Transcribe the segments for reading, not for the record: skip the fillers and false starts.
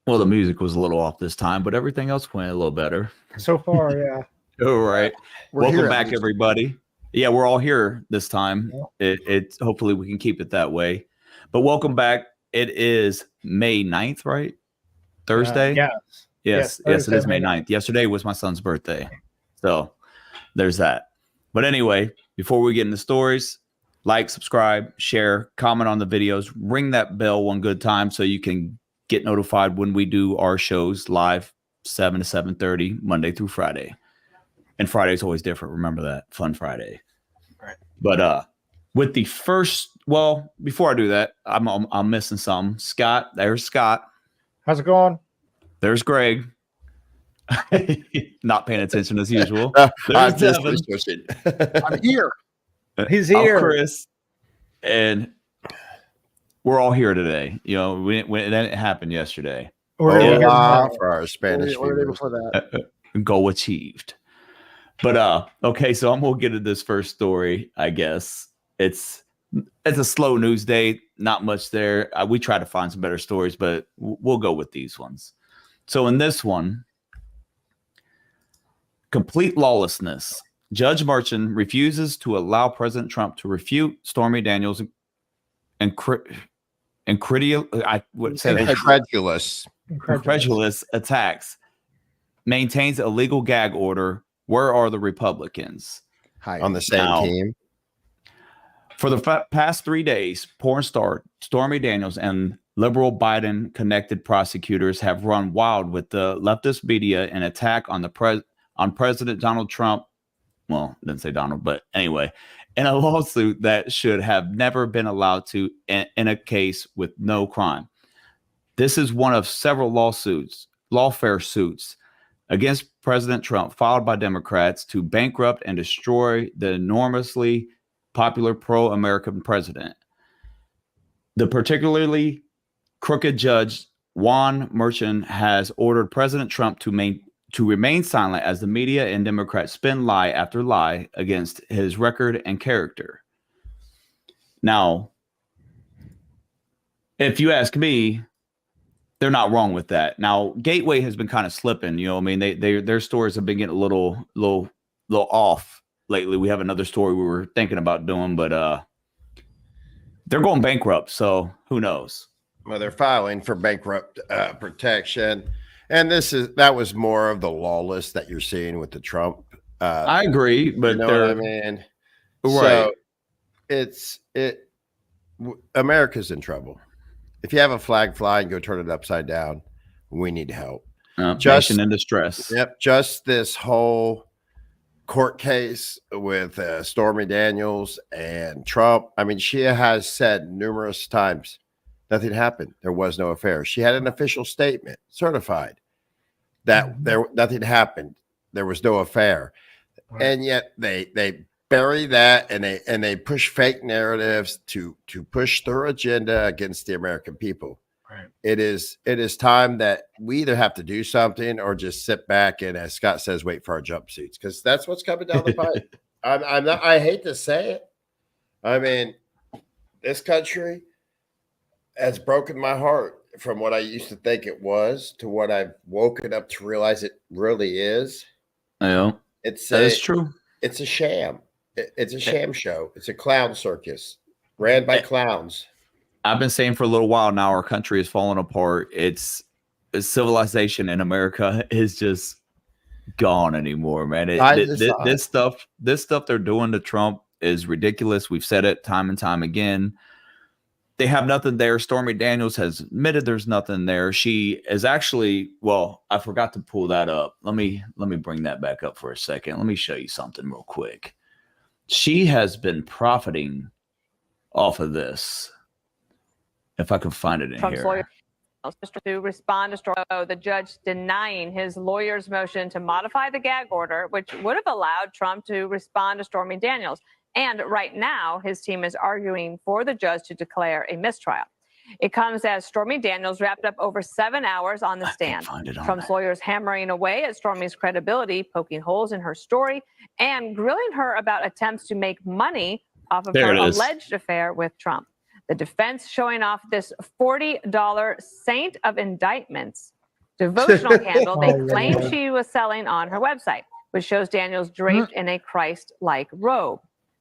Well, the music was a little off this time, but everything else went a little better. So far, yeah. All right. Welcome back, everybody. Yeah, we're all here this time. Yeah. It's hopefully we can keep it that way. But welcome back. It is May 9th, right? Thursday? Yes, it is May 9th. Yesterday was my son's birthday. So there's that. But anyway, before we get into stories, like, subscribe, share, comment on the videos, ring that bell one good time so you can get notified when we do our shows live 7 to 7:30 Monday through Friday. And Friday's always different. Remember that. Fun Friday. Right. But with the first, well, before I do that, I'm missing something. Scott, there's Scott. How's it going? There's Greg. Not paying attention as usual. I'm here. He's here. I'm Chris. And we're all here today. You know, when it didn't happen yesterday. For our Spanish viewers. Goal achieved. But okay, so I'm gonna get to this first story. I guess it's a slow news day. Not much there. We try to find some better stories, but we'll go with these ones. So in this one, complete lawlessness. Judge Merchan refuses to allow President Trump to refute Stormy Daniels' incredulous attacks. Maintains a legal gag order. Where are the Republicans? On the same team. For the past 3 days, porn star Stormy Daniels and liberal Biden-connected prosecutors have run wild with the leftist media and attack on President Donald Trump. Well, didn't say Donald, but anyway, in a lawsuit that should have never been allowed to in a case with no crime. This is one of several lawfare suits against President Trump filed by Democrats to bankrupt and destroy the enormously popular pro-American president. The particularly crooked judge Juan Merchan has ordered President Trump to remain silent as the media and Democrats spin lie after lie against his record and character. Now, if you ask me, they're not wrong with that. Now, Gateway has been kind of slipping. You know, I mean, their stories have been getting a little off lately. We have another story we were thinking about doing, but they're going bankrupt. So who knows? Well, they're filing for bankrupt protection, and that was more of the lawless that you're seeing with the Trump. I agree, but you know what I mean, right? So America's in trouble. If you have a flag fly and go turn it upside down, we need help. Nation in distress. Yep. Just this whole court case with Stormy Daniels and Trump. I mean, she has said numerous times nothing happened. There was no affair. She had an official statement certified that nothing happened. There was no affair. Right. And yet they bury that and they push fake narratives to push their agenda against the American people. Right. It is time that we either have to do something or just sit back and, as Scott says, wait for our jumpsuits, because that's what's coming down the pipe. I hate to say it. I mean, this country has broken my heart from what I used to think it was to what I've woken up to realize it really is. Yeah, that is true. It's a sham. It's a sham show. It's a clown circus ran by clowns. I've been saying for a little while now, our country is falling apart. It's civilization in America is just gone anymore, man. This stuff they're doing to Trump is ridiculous. We've said it time and time again. They have nothing there. Stormy Daniels has admitted there's nothing there. She is actually, well, I forgot to pull that up. Let me bring that back up for a second. Let me show you something real quick. She has been profiting off of this. If I can find it in Trump's here. Lawyer to respond to the judge denying his lawyer's motion to modify the gag order, which would have allowed Trump to respond to Stormy Daniels. And right now, his team is arguing for the judge to declare a mistrial. It comes as Stormy Daniels wrapped up over 7 hours on the stand. Trump's lawyers hammering away at Stormy's credibility, poking holes in her story, and grilling her about attempts to make money off of her alleged affair with Trump. The defense showing off this $40 Saint of Indictments devotional candle they claim she was selling on her website, which shows Daniels draped in a Christ-like robe.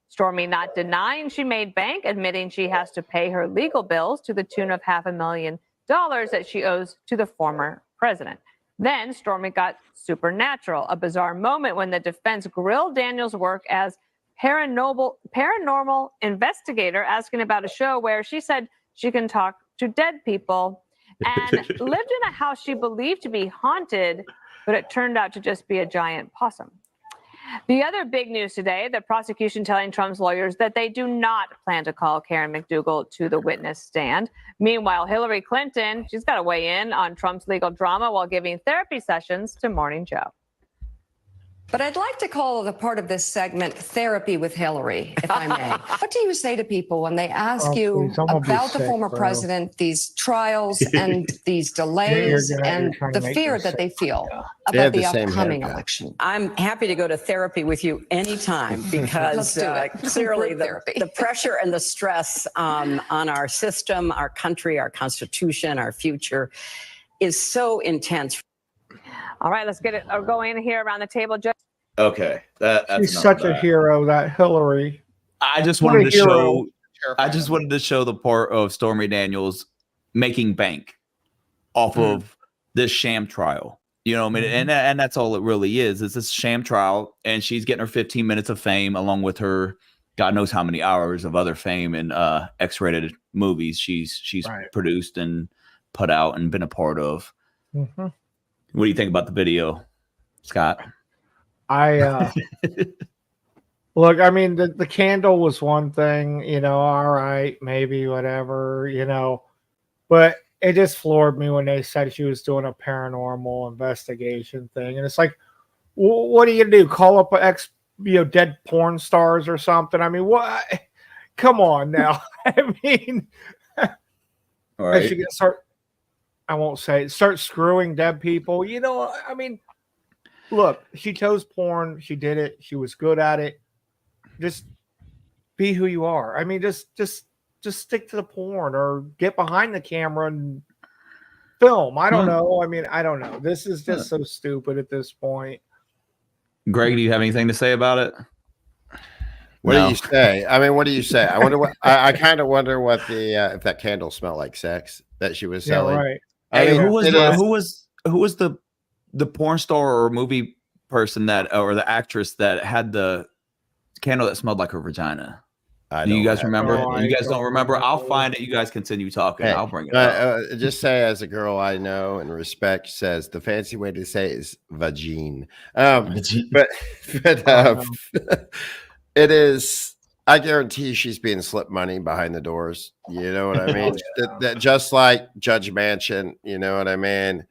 Stormy not denying she made bank, admitting she has to pay her legal bills to the tune of $500,000 that she owes to the former president. Then Stormy got supernatural, a bizarre moment when the defense grilled Daniels' work as paranormal investigator, asking about a show where she said she can talk to dead people and lived in a house she believed to be haunted, but it turned out to just be a giant possum. The other big news today, the prosecution telling Trump's lawyers that they do not plan to call Karen McDougal to the witness stand. Meanwhile, Hillary Clinton, she's got to weigh in on Trump's legal drama while giving therapy sessions to Morning Joe. But I'd like to call the part of this segment Therapy with Hillary, if I may. What do you say to people when they ask you about the former president, these trials and these delays and the fear that they feel about the upcoming election? I'm happy to go to therapy with you anytime because clearly the pressure and the stress on our system, our country, our Constitution, our future is so intense. All right, let's get it going here around the table. Okay, that's she's such a hero, that Hillary. I just wanted to show. I just wanted to show the part of Stormy Daniels making bank off of this sham trial. You know what I mean? And that's all it really is. It's this sham trial, and she's getting her 15 minutes of fame along with her God knows how many hours of other fame and X-rated movies she's produced and put out and been a part of. What do you think about the video, Scott? Look, I mean, the candle was one thing, you know, all right, maybe whatever, you know, but it just floored me when they said she was doing a paranormal investigation thing. And it's like, what are you gonna do? Call up dead porn stars or something? I mean, what? Come on now. I mean, all right. She can start. I won't say it. Start screwing dead people. You know, I mean, look, she chose porn. She did it. She was good at it. Just be who you are. I mean, just stick to the porn or get behind the camera and film. I don't know. I mean, I don't know. This is just so stupid at this point. Greg, do you have anything to say about it? What do you say? I mean, what do you say? I wonder what I kind of wonder what the if that candle smelled like sex that she was selling. Yeah, right. I mean, who was the porn star or movie person that or the actress that had the candle that smelled like her vagina? Do you guys remember? You guys don't remember? I'll find it. You guys continue talking. I'll bring it up. Just say, as a girl I know and respect says, the fancy way to say it is vagine. But it is. I guarantee she's being slipped money behind the doors. You know what I mean? That just like Judge Manchin, you know what I mean?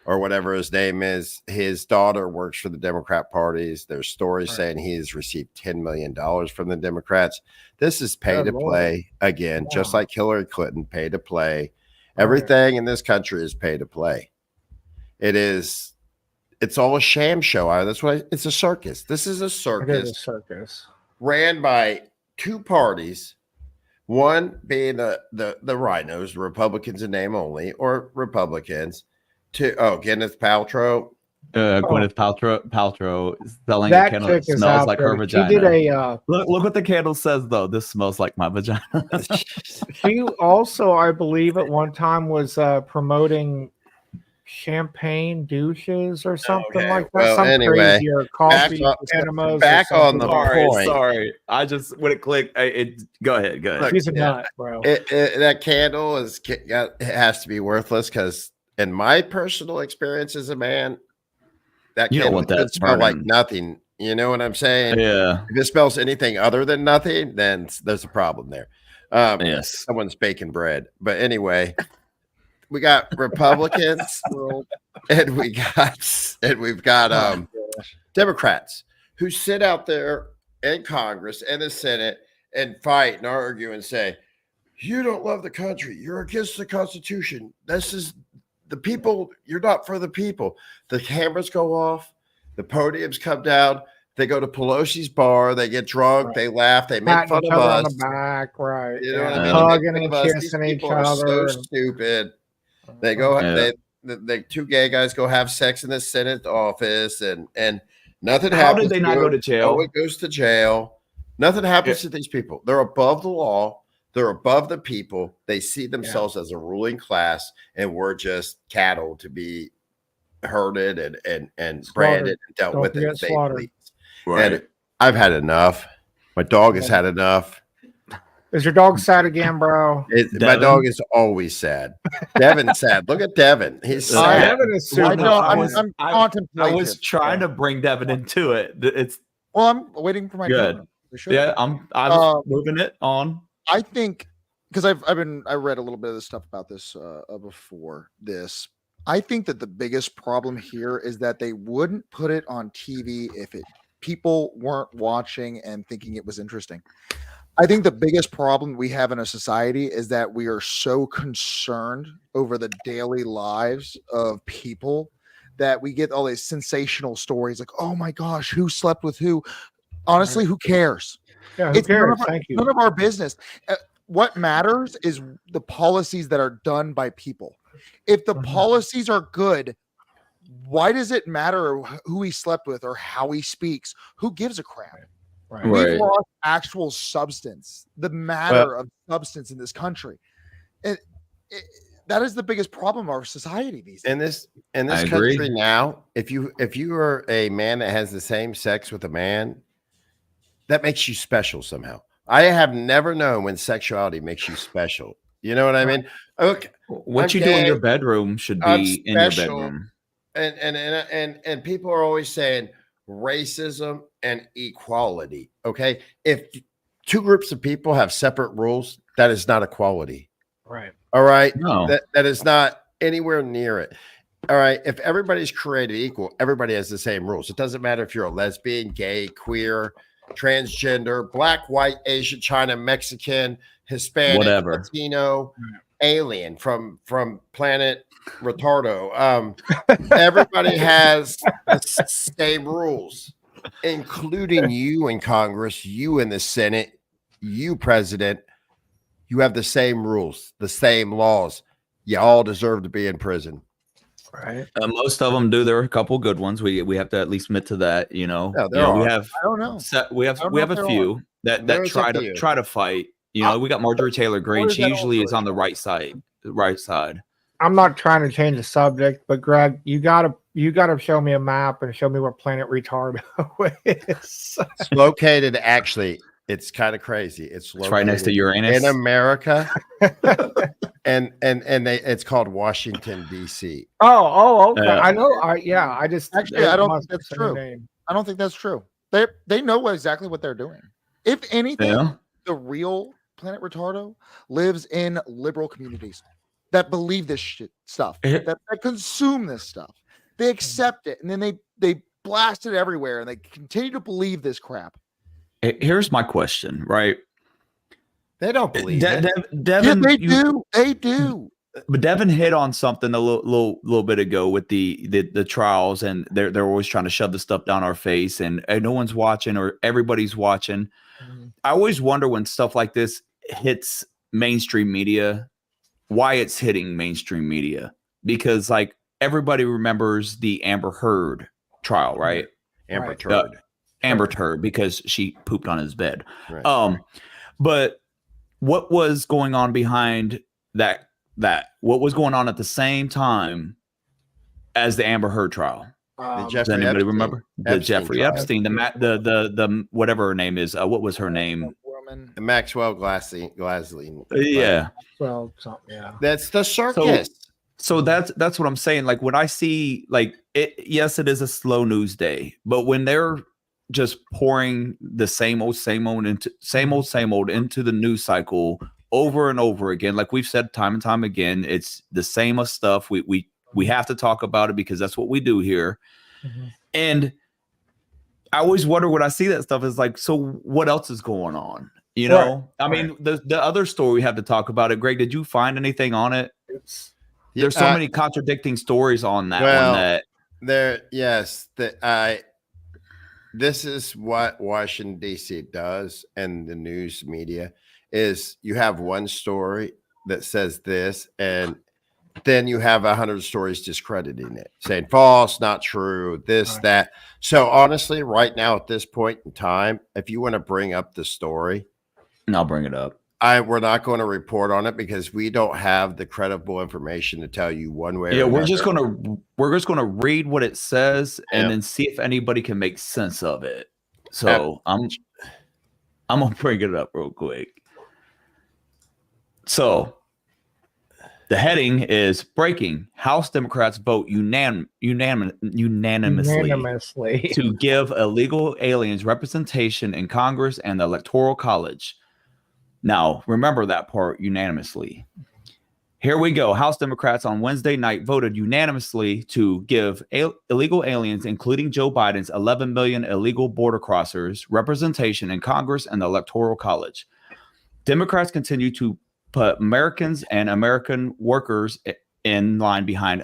Or whatever his name is. His daughter works for the Democrat parties. There's stories saying he has received $10 million from the Democrats. This is pay to play again, just like Hillary Clinton, pay to play. Everything in this country is pay to play. It's all a sham show. That's why it's a circus. This is a circus. It is a circus. Ran by two parties, one being the rhinos, the Republicans in name only, or Republicans. Gwyneth Paltrow. Gwyneth Paltrow selling a candle that smells like her vagina. She did look what the candle says though. This smells like my vagina. She also, I believe, at one time was promoting champagne douches or something like that. Well, anyway, coffee enemas. Back on the point. Sorry, I just when it clicked. Go ahead. Look, she's a nut, bro. That candle it has to be worthless because, in my personal experience as a man, that candle doesn't smell like nothing. You know what I'm saying? Yeah. If it smells anything other than nothing, then there's a problem there. Yes. Someone's baking bread. But anyway, we got Republicans and we've got Democrats who sit out there in Congress and the Senate and fight and argue and say, you don't love the country. You're against the Constitution. This is the people. You're not for the people. The cameras go off. The podiums come down. They go to Pelosi's bar. They get drunk. They laugh. They make Patting fun each of other us. on the back, right? You know what I Yeah. mean? Hugging They and make fun of us. These kissing each people are other. so stupid. They go. Yeah. The two gay guys go have sex in the Senate office, and nothing How happens. did they not to go it. to jail? No one goes to jail. Nothing happens to these people. They're above the law. They're above the people. They see themselves as a ruling class, and we're just cattle to be herded and branded and dealt Don't with forget as they slaughtered. please. Right. And I've had enough. My dog has had enough. Is your dog sad again, bro? My Devin? dog is always sad. Devin's sad. Look at Devin. He's sad. Devin is super I'm I'm I contemplative. was trying to bring Devin into it. It's Well, I'm waiting for my good. turn. We should. Yeah, I'm moving it on. I think because I read a little bit of the stuff about this before this. I think that the biggest problem here is that they wouldn't put it on TV if people weren't watching and thinking it was interesting. I think the biggest problem we have in a society is that we are so concerned over the daily lives of people that we get all these sensational stories like, oh my gosh, who slept with who? Honestly, who cares? Yeah, who It's cares? Thank you. none of our business. What matters is the policies that are done by people. If the policies are good, why does it matter who he slept with or how he speaks? Who gives a crap? Right. We've lost actual substance, the matter of substance in this country. That is the biggest problem of our society these days. In this country now, if you are a man that has the same sex with a man, that makes you special somehow. I have never known when sexuality makes you special. You know what I mean? Okay, What you do in your bedroom should be in your bedroom. And people are always saying racism and equality. Okay, if two groups of people have separate rules, that is not equality. Right. All right. No. That is not anywhere near it. All right. If everybody's created equal, everybody has the same rules. It doesn't matter if you're a lesbian, gay, queer, transgender, black, white, Asian, China, Mexican, Hispanic, Whatever. Latino, alien from planet Retardo. Everybody has the same rules, including you in Congress, you in the Senate, you president. You have the same rules, the same laws. You all deserve to be in prison. Right. Most of them do. There are a couple good ones. We have to at least admit to that. You know, Yeah, we have. I don't know. We have a few that There's try a few. to fight. You know, we got Marjorie Taylor Greene. She usually is on the right side. I'm not trying to change the subject, but Greg, you gotta show me a map and show me where Planet Retardo is. It's located actually. It's kind of crazy. It's right next to Uranus in America, and it's called Washington D.C. Oh, okay. I know. I just Actually, I don't think that's true. I don't think that's true. They know exactly what they're doing. If anything, the real Planet Retardo lives in liberal communities that believe this stuff, that consume this stuff. They accept it, and then they blast it everywhere, and they continue to believe this crap. Here's my question, right? They don't believe it. Devin, they do. They do. But Devin hit on something a little bit ago with the trials, and they're always trying to shove the stuff down our face, and no one's watching or everybody's watching. I always wonder when stuff like this hits mainstream media, why it's hitting mainstream media, because like everybody remembers the Amber Heard trial, right? Amber Turd, because she pooped on his bed. Right. But what was going on behind that? What was going on at the same time as the Amber Heard trial? Does anybody remember the Jeffrey Epstein? The whatever her name is. What was her name? Maxwell Glassley. Yeah. Well, something. Yeah. That's the circus. So that's what I'm saying. Like when I see like it, yes, it is a slow news day, but when they're just pouring the same old into the news cycle over and over again, like we've said time and time again, it's the same stuff. We have to talk about it because that's what we do here. And I always wonder when I see that stuff is like, so what else is going on? You know, I mean, the other story we have to talk about it. Greg, did you find anything on it? There's so many contradicting stories on that one. this is what Washington, D.C. does, and the news media is you have one story that says this, and then you have 100 stories discrediting it, saying false, not true, this, that. So honestly, right now at this point in time, if you want to bring up the story, I'll bring it up. We're not going to report on it because we don't have the credible information to tell you one way. Yeah, or we're another. just gonna read what it says and then see if anybody can make sense of it. So I'm gonna bring it up real quick. So the heading is breaking: House Democrats vote unanimously to give illegal aliens representation in Congress and the Electoral College. Now, remember that part, unanimously. Here we go. House Democrats on Wednesday night voted unanimously to give illegal aliens, including Joe Biden's 11 million illegal border crossers, representation in Congress and the Electoral College. Democrats continue to put Americans and American workers in line behind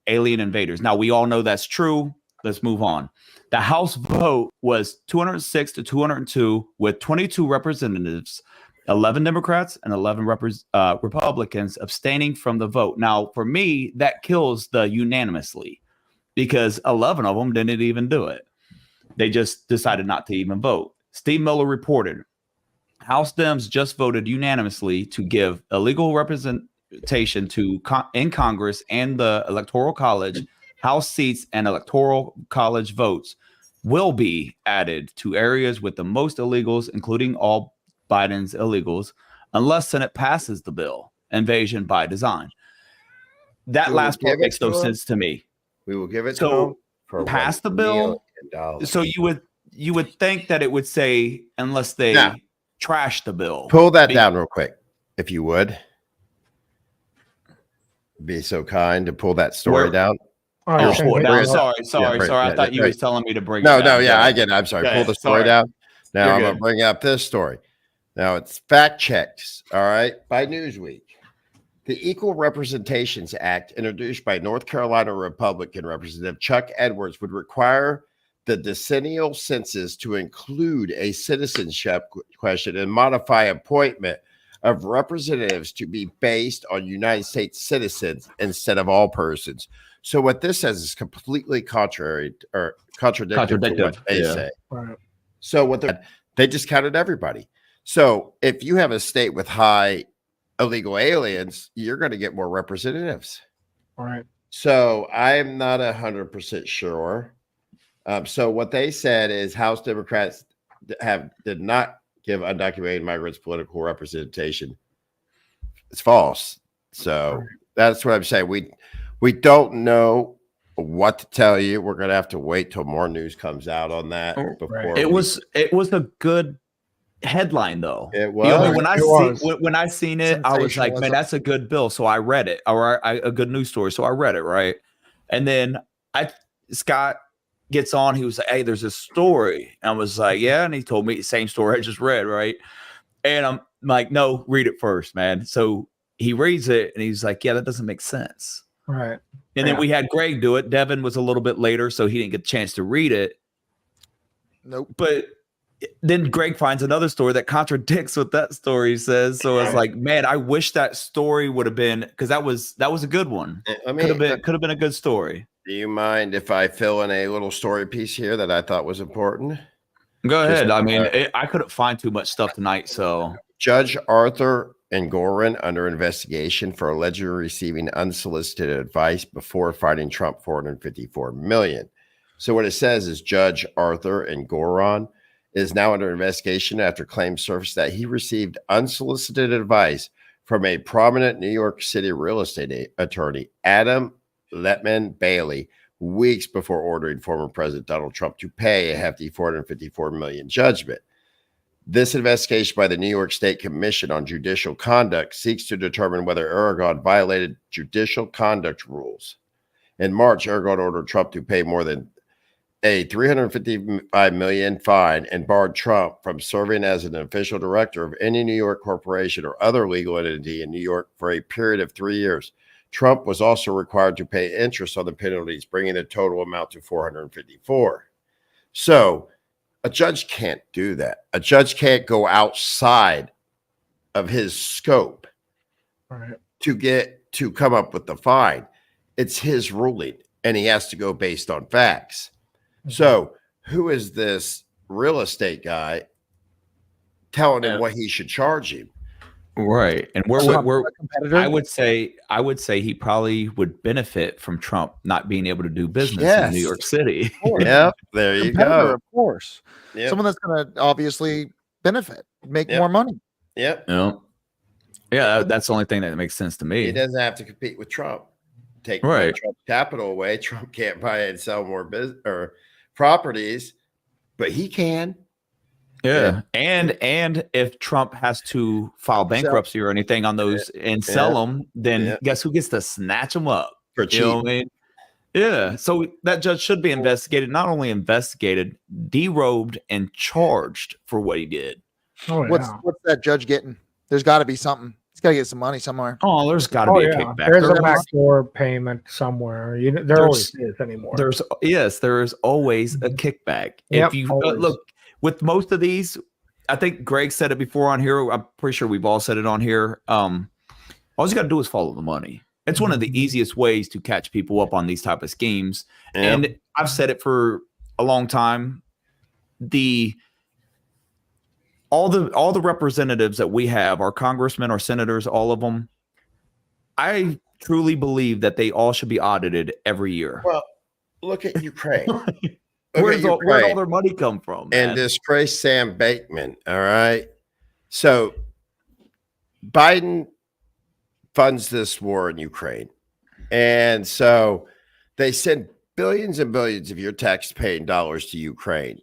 alien invaders. Now, we all know that's true. Let's move on. The House vote was 206 to 202 with 22 representatives, 11 Democrats and 11 Republicans abstaining from the vote. Now, for me, that kills the unanimously because 11 of them didn't even do it. They just decided not to even vote. Steve Miller reported, House Dems just voted unanimously to give illegal representation in Congress and the Electoral College. House seats and Electoral College votes will be added to areas with the most illegals, including all Biden's illegals, unless Senate passes the bill, invasion by design. That last part makes no sense to me. We will give it to them for pass the bill. So you would think that it would say unless they trash the bill. Pull that down real quick, if you would. Be so kind to pull that story down. Sorry. I thought you was telling me to bring it down. I get it. I'm sorry. Pull the story down. Now I'm going to bring up this story. Now it's fact checks, all right, by Newsweek. The Equal Representations Act, introduced by North Carolina Republican Representative Chuck Edwards, would require the decennial census to include a citizenship question and modify appointment of representatives to be based on United States citizens instead of all persons. So what this says is completely contradictory to what they say. Right. So what they just counted everybody. So if you have a state with high illegal aliens, you're going to get more representatives. All right. So I'm not 100% sure. So what they said is House Democrats did not give undocumented migrants political representation. It's false. So that's what I'm saying. We don't know what to tell you. We're going to have to wait till more news comes out on that. Before it was a good headline though. It was. You know, when I seen it, I was like, man, that's a good bill. So I read it, or a good news story. So I read it, right? And then Scott gets on. He was like, hey, there's a story. And I was like, yeah. And he told me the same story I just read, right? And I'm like, no, read it first, man. So he reads it and he's like, yeah, that doesn't make sense. Right. And then we had Greg do it. Devin was a little bit later, so he didn't get a chance to read it. Nope. But then Greg finds another story that contradicts what that story says. So it's like, man, I wish that story would have been, because that was a good one. I mean, could have been a good story. Do you mind if I fill in a little story piece here that I thought was important? Go ahead. I mean, I couldn't find too much stuff tonight. So Judge Arthur Engoron under investigation for allegedly receiving unsolicited advice before fining Trump $454 million. So what it says is Judge Arthur Engoron is now under investigation after claims surfaced that he received unsolicited advice from a prominent New York City real estate attorney, Adam Letman Bailey, weeks before ordering former President Donald Trump to pay a hefty $454 million judgment. This investigation by the New York State Commission on Judicial Conduct seeks to determine whether Aragon violated judicial conduct rules. In March, Aragon ordered Trump to pay more than a $355 million fine and barred Trump from serving as an official director of any New York corporation or other legal entity in New York for a period of 3 years. Trump was also required to pay interest on the penalties, bringing the total amount to $454. So A judge can't do that. A judge can't go outside of his scope to come up with the fine. It's his ruling, and he has to go based on facts. So who is this real estate guy telling him what he should charge him? Right. And I would say he probably would benefit from Trump not being able to do business in New York City. Yeah, there you go. Of course. Yep. Someone that's going to obviously benefit, make more money. Yep. Yeah, that's the only thing that makes sense to me. He doesn't have to compete with Trump. Take Trump's capital away. Trump can't buy and sell more business or properties, but he can. Yeah. And if Trump has to file bankruptcy or anything on those and sell them, then guess who gets to snatch them up for cheap? You know what I mean? Yeah. So that judge should be investigated, not only investigated, derobed and charged for what he did. What's that judge getting? There's got to be something. He's got to get some money somewhere. Oh, there's got to be a kickback. There's a backdoor payment somewhere. There always is anymore. There is always a kickback. If you look with most of these, I think Greg said it before on here. I'm pretty sure we've all said it on here. All you got to do is follow the money. It's one of the easiest ways to catch people up on these type of schemes. And I've said it for a long time. All the representatives that we have, our congressmen, our senators, all of them, I truly believe that they all should be audited every year. Well, look at Ukraine. Where'd all their money come from? And disgrace Sam Bankman. All right. So Biden funds this war in Ukraine. And so they send billions and billions of your tax-paying dollars to Ukraine.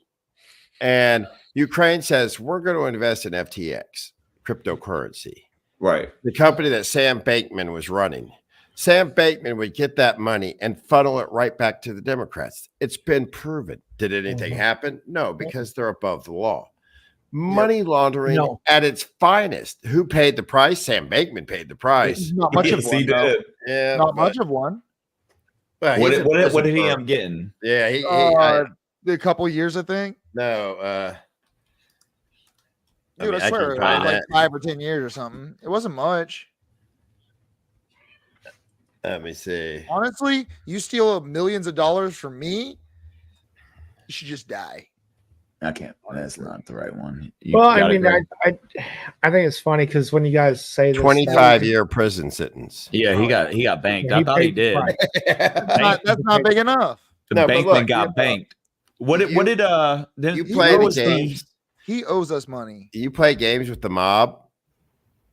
And Ukraine says, we're going to invest in FTX, cryptocurrency. Right. The company that Sam Bankman was running. Sam Bankman would get that money and funnel it right back to the Democrats. It's been proven. Did anything happen? No, because they're above the law. Money laundering at its finest. Who paid the price? Sam Bankman paid the price. Not much of one. He did. Yeah, not much of one. Well, what did he end up getting? Yeah, a couple years, I think. No, dude, I swear, it was like 5 or 10 years or something. It wasn't much. Let me see. Honestly, you steal millions of dollars from me, you should just die. I can't. That's not the right one. I mean, I think it's funny because when you guys say this, 25-year prison sentence. Yeah, he got banked. I thought he did. That's not big enough. The bankman got banked. What did you play the games? He owes us money. You play games with the mob.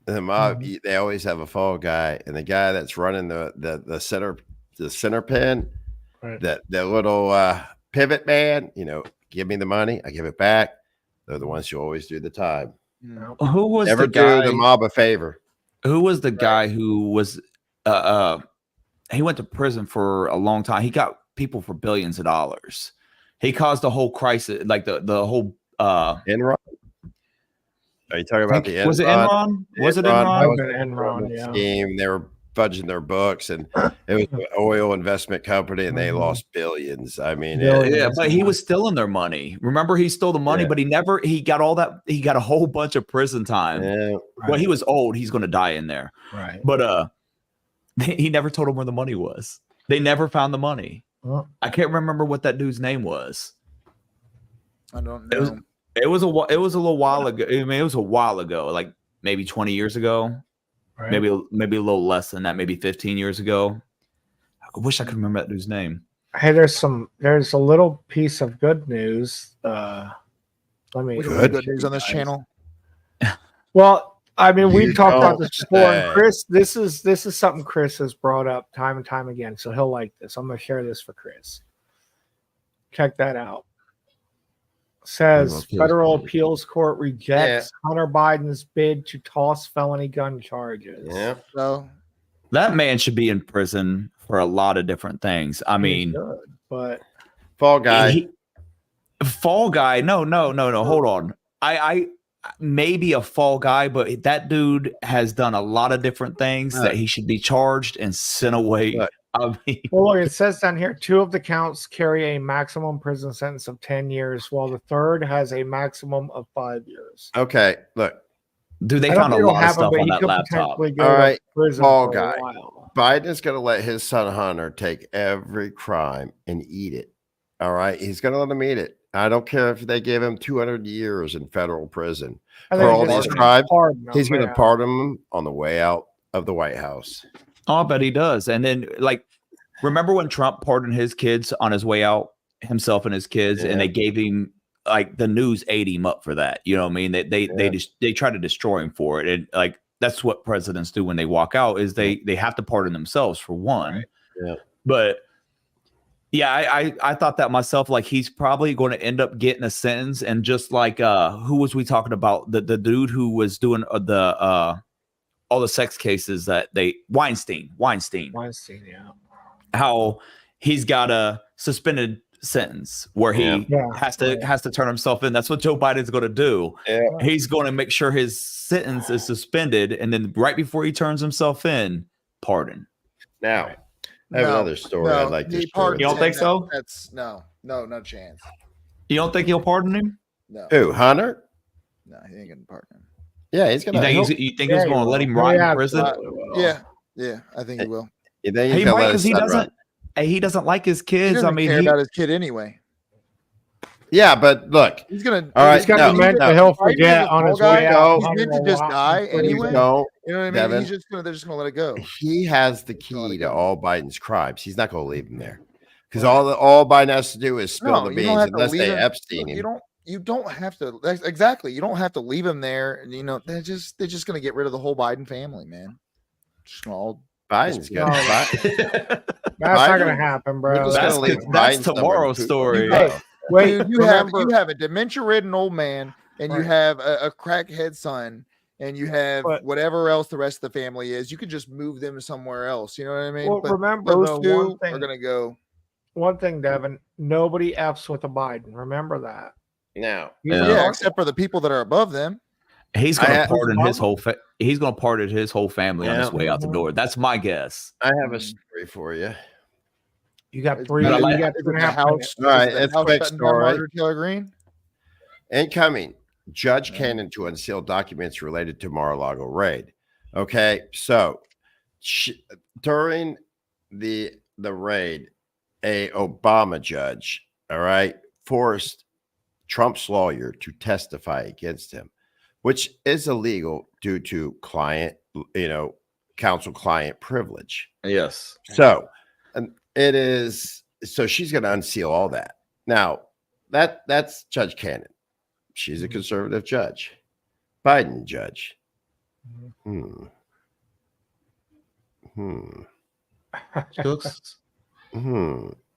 The mob, they always have a fall guy, and the guy that's running the center pin, that little pivot man. Give me the money, I give it back. They're the ones who always do the time. Who was never the guy? Do the mob a favor? Who was the guy who was? He went to prison for a long time. He got people for billions of dollars. He caused the whole crisis, like the whole. Enron. Are you talking about the Enron? Was it Enron? Was it Enron? Scheme. They were fudging their books, and it was an oil investment company, and they lost billions. I mean, but he was stealing their money. Remember, he stole the money, but he got all that. He got a whole bunch of prison time. Yeah. Well, he was old. He's going to die in there. Right. But he never told him where the money was. They never found the money. I can't remember what that dude's name was. I don't know. It was a little while ago. I mean, it was a while ago, like maybe 20 years ago. Right. Maybe a little less than that, maybe 15 years ago. I wish I could remember that dude's name. Hey, there's a little piece of good news. Let me good news on this channel. Well, I mean, we've talked about this before, and Chris, this is something Chris has brought up time and time again, so he'll like this. I'm gonna share this for Chris. Check that out. Says federal appeals court rejects Hunter Biden's bid to toss felony gun charges. Yeah. So that man should be in prison for a lot of different things. I mean, but fall guy. Fall guy. No. Hold on. I maybe a fall guy, but that dude has done a lot of different things that he should be charged and sent away I mean, Well, look, it says down here 2 of the counts carry a maximum prison sentence of 10 years, while the third has a maximum of 5 years. Okay, look. dude, they I don't found a think it'll lot of happen, stuff but on he that could laptop. potentially go All right, to prison ball for guy. a while. Biden's going to let his son Hunter take every crime and eat it. All right, he's going to let him eat it. I don't care if they give him 200 years in federal prison for all these crimes. He's going to pardon him on the way out of the White House. Oh, I bet he does. And then, like, remember when Trump pardoned his kids on his way out, himself and his kids, and they gave him, like, the news ate him up for that. You know what I mean? They try to destroy him for it. And like, that's what presidents do when they walk out, is they have to pardon themselves for one. Right. Yeah. But yeah, I thought that myself. Like, he's probably going to end up getting a sentence. And just like, who was we talking about? The dude who was doing all the sex cases that Weinstein, yeah. how he's got a suspended sentence where he has to turn himself in. That's what Joe Biden's going to do. Yeah. He's going to make sure his sentence is suspended, and then right before he turns himself in, pardon. Now, I have another story I'd like to share. You don't think so? That's no chance. You don't think he'll pardon him? No. Who, Hunter? No, he ain't gonna pardon him. Yeah, he's gonna. You think he's going to let him rot in prison? Yeah, I think he will. You think He might, because he doesn't like his kids. He doesn't care about his kid anyway. Yeah, but look, he's gonna. All right, he's got to mental health forget on his way out. He's meant to just die anyway. No, you know what I mean? Devin, they're just gonna let it go. He has the key to all Biden's crimes. He's not gonna leave him there, because all Biden has to do is spill the beans, unless they Epstein him. You don't have to. Exactly. You don't have to leave him there. You know, they're just gonna get rid of the whole Biden family, man. Just all Biden's got. That's not gonna happen, bro. That's tomorrow's story. Wait, you have a dementia-ridden old man, and you have a crackhead son, and you have whatever else the rest of the family is. You could just move them somewhere else. You know what I mean? Well, but remember, those two one thing are gonna go. One thing, Devin, nobody F's with a Biden. Remember that. No. Yeah, except for the people that are above them. He's going to pardon his whole. He's going to pardon his whole family on his way out the door. That's my guess. I have a story for you. You got 3. You got the house. All right, it's a quick story. Taylor Green. Incoming. Judge Cannon to unseal documents related to Mar-a-Lago raid. Okay, so during the raid, a Obama judge, all right, forced Trump's lawyer to testify against him, which is illegal due to counsel-client privilege. Yes. So it is. So she's going to unseal all that. Now, that's Judge Cannon. She's a conservative judge. Biden judge.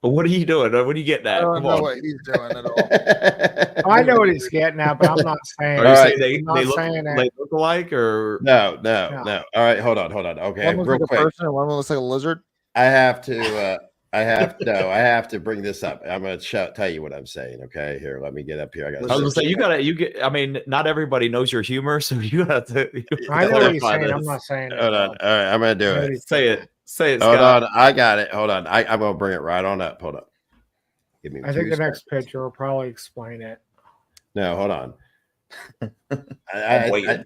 But what are you doing? What are you getting at? I don't Come know on. what he's doing at all. I know what he's getting at, but I'm not saying. Are you saying they look alike, or no? All right, hold on. Okay, one looks real like quick. a person, and one looks like a lizard. I have to bring this up. I'm going to tell you what I'm saying. Okay, here, let me get up here. I was going to say, I mean, not everybody knows your humor, so you got to. I know what he's saying. I'm not saying it. Hold on. All right, I'm going to do it. Say it. Hold on. I got it. Hold on. I'm going to bring it right on up. Hold on. Give me. I think the next picture will probably explain it. No, hold on. I'm waiting.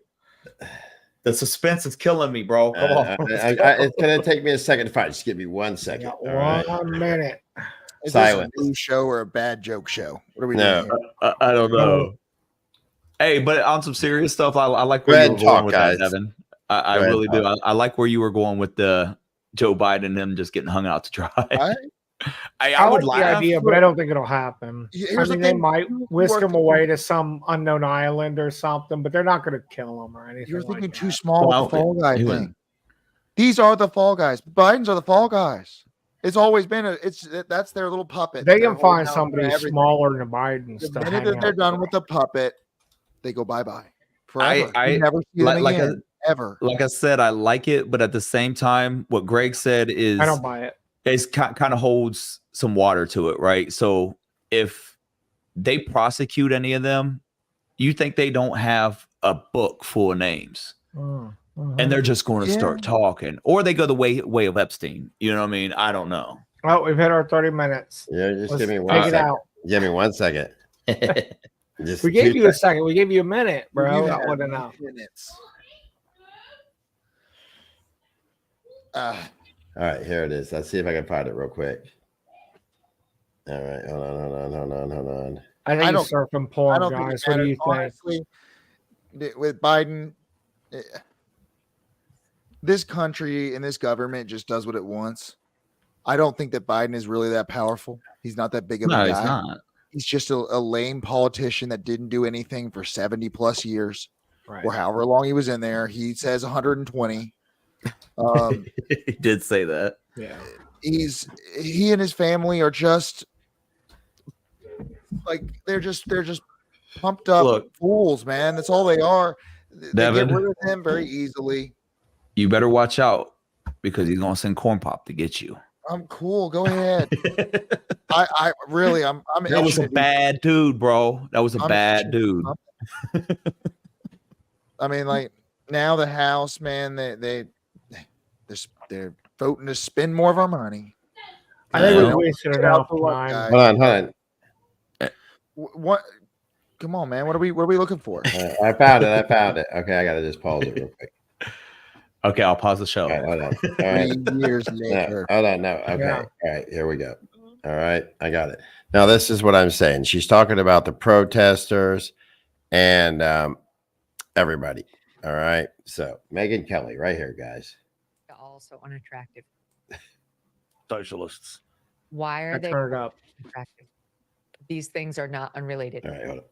The suspense is killing me, bro. Come on. It's going to take me a second to find. Just give me 1 second. One minute. Is this a new show or a bad joke show? What are we doing here? I don't know. Hey, but on some serious stuff, I like where you were going with that, Devin. I really do. I like where you were going with the Joe Biden and him just getting hung out to dry. I would like the idea, but I don't think it'll happen. They might whisk him away to some unknown island or something, but they're not going to kill him or anything. You're thinking too small of the fall guy thing. These are the fall guys. Biden's are the fall guys. It's always been that's their little puppet. They can find somebody smaller than Biden. The minute that they're done with the puppet, they go bye-bye. Forever. I never see them again, ever. Like I said, I like it, but at the same time, what Greg said is I don't buy it. It kind of holds some water to it, right? So if they prosecute any of them, you think they don't have a book full of names? and they're just going to start talking, or they go the way of Epstein. You know what I mean? I don't know. Oh, we've hit our 30 minutes. Yeah, just give me Let's one take it second. out. Give me 1 second. Just We gave 2 you a seconds. second. We gave you a minute, bro. You That had wasn't enough. minutes. All right, here it is. Let's see if I can find it real quick. All right, hold on. I think you're surfing porn, guys. What do you think? Honestly, with Biden, this country and this government just does what it wants. I don't think that Biden is really that powerful. He's not that big of a guy. No, he's not. He's just a lame politician that didn't do anything for 70 plus years, Right. or however long he was in there. He says 120. He did say that. Yeah. He and his family are just like they're just pumped up fools, man. That's all they are. They Devin, get rid of him very easily. You better watch out because he's gonna send Corn Pop to get you. I'm cool. Go ahead. I really I'm That was a bad dude, bro. That was a bad dude. I mean, like now the House, man, they're voting to spend more of our money. I think we wasted enough time. Hold on. What? Come on, man. What are we looking for? I found it. Okay, I gotta just pause it real quick. Okay, I'll pause the show. All right, hold on. All right. 3 years later. No, hold on. No. Okay. Yeah. All right. Here we go. All right. I got it. Now, this is what I'm saying. She's talking about the protesters and everybody. All right. So, Megyn Kelly, right here, guys. Also unattractive. Socialists. Why are they Turn it up. attractive? These things are not unrelated. All right. Hold on.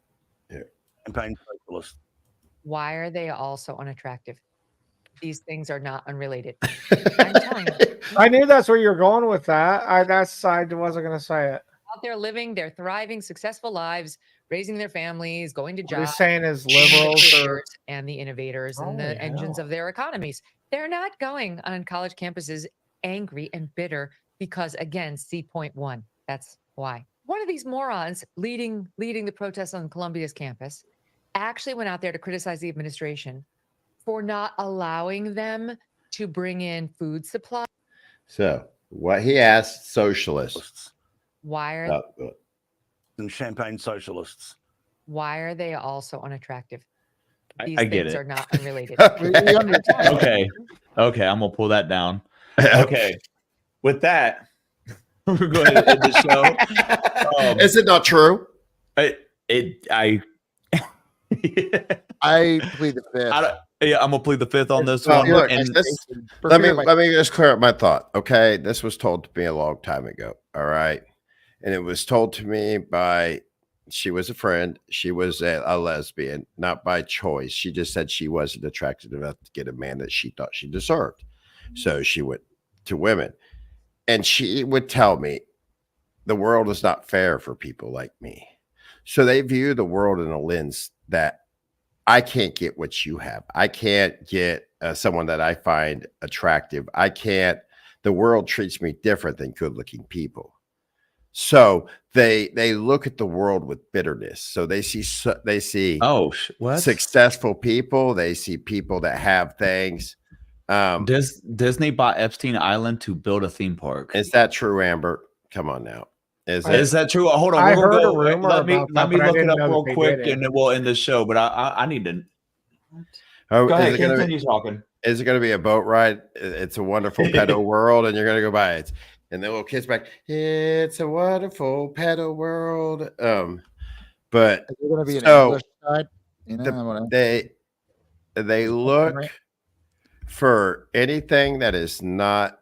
Here. Campaign socialists. Why are they also unattractive? These things are not unrelated. I'm telling you. I knew that's where you're going with that. I wasn't going to say it. Out there living their thriving, successful lives, raising their families, going to What you're jobs. saying is being the liberals are creators and the innovators and Holy the engines hell. of their economies. They're not going on college campuses angry and bitter because, again, C.1. That's why. One of these morons leading the protests on Columbia's campus actually went out there to criticize the administration for not allowing them to bring in food supply. So, what he asked socialists. Why are And champagne socialists. why are they also unattractive? These I get things it. are not unrelated. Okay. Okay, I'm gonna pull that down. Okay. With that, we're going to end the show. Is it not true? I plead the fifth. I'm gonna plead the fifth on this Well, one. look, And let me just clear up my thought. Okay, this was told to me a long time ago. All right, and it was told to me by she was a friend. She was a lesbian, not by choice. She just said she wasn't attracted enough to get a man that she thought she deserved, so she went to women, and she would tell me the world is not fair for people like me. So they view the world in a lens that I can't get what you have. I can't get someone that I find attractive. The world treats me different than good looking people. So they look at the world with bitterness. So they see successful people. They see people that have things. Disney bought Epstein Island to build a theme park. Is that true, Amber? Come on now. Is that true? Hold on. I We're heard gonna a rumor let me about that, but I look it didn't up know that real they quick did it. and then we'll end the show. But I need to Go ahead, continue talking. Is it going to be a boat ride? It's a wonderful pedo world, and you're going to go by it. And the little kids back, it's a wonderful pedo world. But Is there going to be an so English side? You know, they look for anything that is not.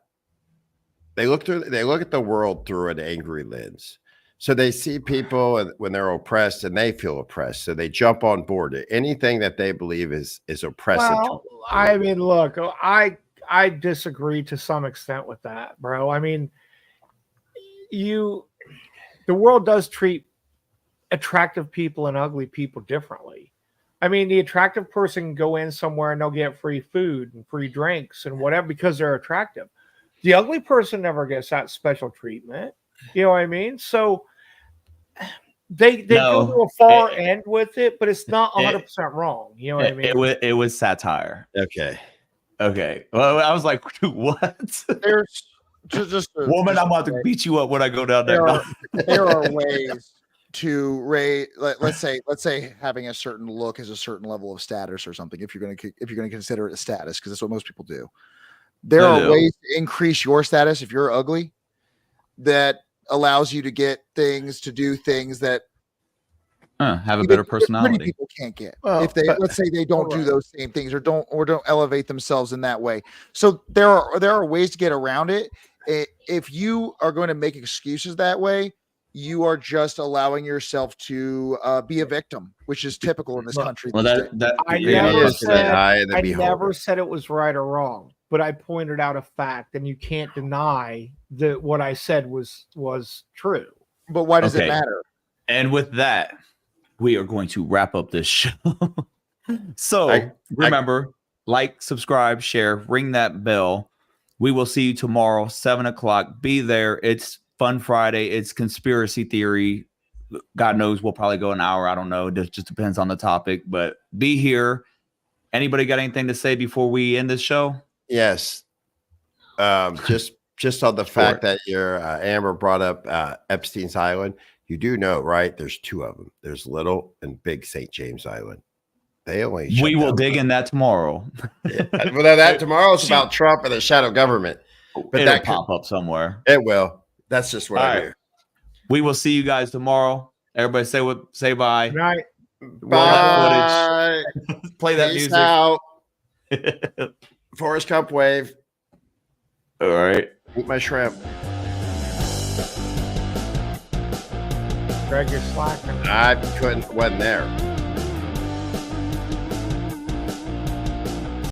They look at the world through an angry lens. So they see people when they're oppressed and they feel oppressed. So they jump on board to anything that they believe is oppressive. Well, I mean, look, I disagree to some extent with that, bro. I mean, the world does treat attractive people and ugly people differently. I mean, the attractive person can go in somewhere and they'll get free food and free drinks and whatever because they're attractive. The ugly person never gets that special treatment. You know what I mean? So they go to a far end with it, but it's not 100% wrong. You know what I mean? It was satire. Okay. Okay. Well, I was like, what? There's just Woman, I'm about to beat you up when I go down there. There are ways to rate. Let's say having a certain look is a certain level of status or something. If you're going to consider it a status, because that's what most people do. There are ways to increase your status if you're ugly. That allows you to get things, to do things that have a better personality. People can't get if they let's say they don't do those same things or don't elevate themselves in that way. So there are ways to get around it. If you are going to make excuses that way, you are just allowing yourself to be a victim, which is typical in this country. I never said it was right or wrong, but I pointed out a fact, and you can't deny that what I said was true. But why does it matter? And with that, we are going to wrap up this show. So remember, like, subscribe, share, ring that bell. We will see you tomorrow, 7:00. Be there. It's Fun Friday. It's conspiracy theory. God knows we'll probably go an hour. I don't know. It just depends on the topic, but be here. Anybody got anything to say before we end this show? Yes. Just on the fact that your Amber brought up Epstein's Island. You do know, right? There's two of them. There's Little and Big St. James Island. They only. We will dig in that tomorrow. Well, that tomorrow is about Trump and the shadow government. But it'll that pop up somewhere. It will. That's just what I do. We will see you guys tomorrow. Everybody say bye. Right. Bye. Play that Peace music. Out. Forrest Gump wave. All right. Eat my shrimp. Greg, you're slacking. I wasn't there.